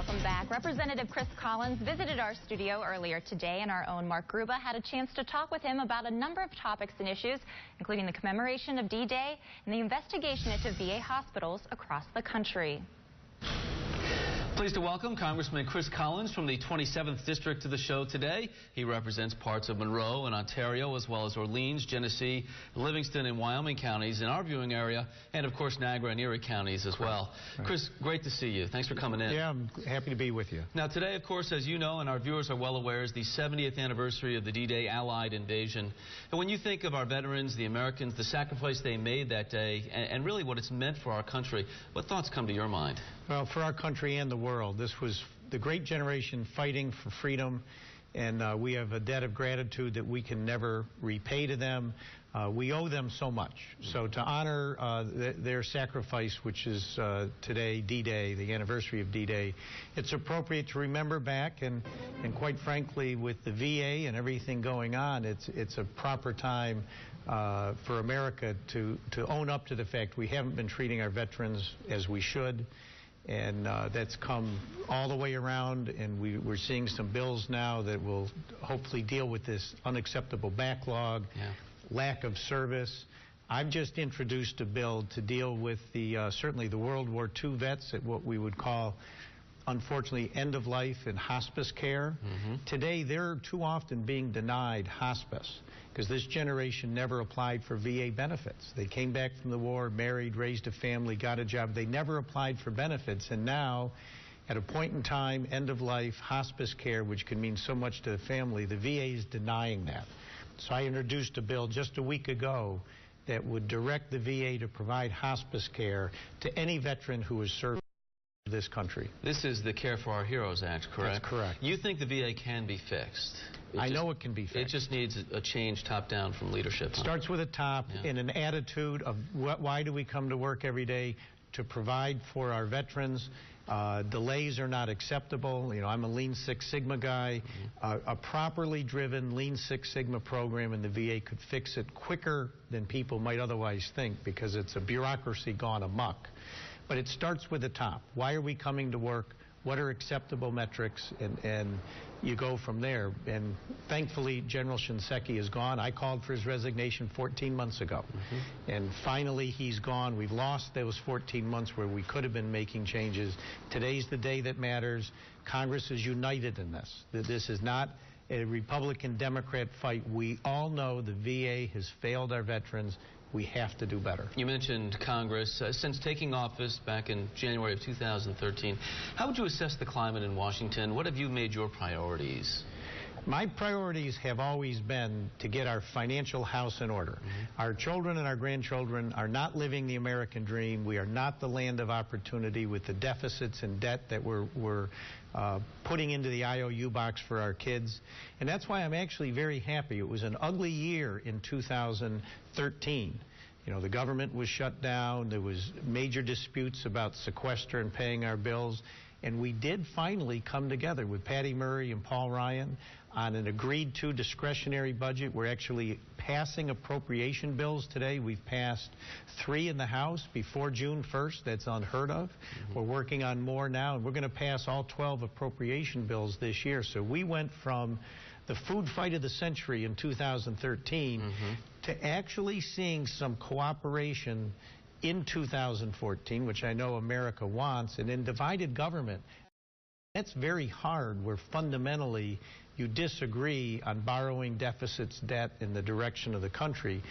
Welcome back. Representative Chris Collins visited our studio earlier today, and our own Mark Gruba had a chance to talk with him about a number of topics and issues, including the commemoration of D-Day and the investigation into VA hospitals across the country. Pleased to welcome Congressman Chris Collins from the 27th District to the show today. He represents parts of Monroe and Ontario, as well as Orleans, Genesee, Livingston, and Wyoming counties in our viewing area, and of course Niagara and Erie counties as well. Right. Chris, great to see you. Thanks for coming in. Yeah, I'm happy to be with you. Now today, of course, as you know, and our viewers are well aware, is the 70th anniversary of the D-Day Allied invasion. And when you think of our veterans, the Americans, the sacrifice they made that day, and really what it's meant for our country, what thoughts come to your mind? Well, for our country and the world, this was the great generation fighting for freedom, and we have a debt of gratitude that we can never repay to them. We owe them so much. So to honor their sacrifice, which is today, D-Day, the anniversary of D-Day, it's appropriate to remember back, and quite frankly, with the VA and everything going on, it's a proper time for America to own up to the fact we haven't been treating our veterans as we should. And that's come all the way around, and we're seeing some bills now that will hopefully deal with this unacceptable backlog, lack of service. I've just introduced a bill to deal with certainly the World War II vets at what we would call, unfortunately, end of life and hospice care. Today, they're too often being denied hospice because this generation never applied for VA benefits. They came back from the war, married, raised a family, got a job. They never applied for benefits, and now, at a point in time, end of life, hospice care, which can mean so much to the family, the VA is denying that. So I introduced a bill just a week ago that would direct the VA to provide hospice care to any veteran who has served this country. This is the Care for Our Heroes Act, correct? That's correct. You think the VA can be fixed? I know it can be fixed. It just needs a change top-down from leadership. It starts with a top in an attitude of why do we come to work every day? To provide for our veterans. Delays are not acceptable. You know, I'm a Lean Six Sigma guy. A properly driven Lean Six Sigma program in the VA could fix it quicker than people might otherwise think because it's a bureaucracy gone amok. But it starts with the top. Why are we coming to work? What are acceptable metrics? And you go from there. And thankfully, General Shinseki is gone. I called for his resignation 14 months ago. And finally, he's gone. We've lost those 14 months where we could have been making changes. Today's the day that matters. Congress is united in this. This is not a Republican-Democrat fight. We all know the VA has failed our veterans. We have to do better. You mentioned Congress. Since taking office back in January of 2013, how would you assess the climate in Washington? What have you made your priorities? My priorities have always been to get our financial house in order. Our children and our grandchildren are not living the American dream. We are not the land of opportunity with the deficits and debt that we're putting into the IOU box for our kids. And that's why I'm actually very happy. It was an ugly year in 2013. You know, the government was shut down. There was major disputes about sequester and paying our bills. And we did finally come together with Patty Murray and Paul Ryan on an agreed-to discretionary budget. We're actually passing appropriation bills today. We've passed 3 in the House before June 1st. That's unheard of. We're working on more now, and we're going to pass all 12 appropriation bills this year. So we went from the food fight of the century in 2013 to actually seeing some cooperation in 2014, which I know America wants, and in divided government, that's very hard where fundamentally you disagree on borrowing, deficits, debt in the direction of the country.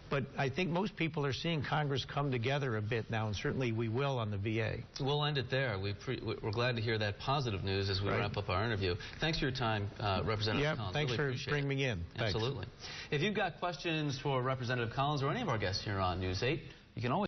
But I think most people are seeing Congress come together a bit now, and certainly we will on the VA. We'll end it there. We're glad to hear that positive news as we wrap up our interview. Thanks for your time, Representative Collins. Thanks for bringing me in. Absolutely. If you've got questions for Representative Collins or any of our guests here on News 8, you can always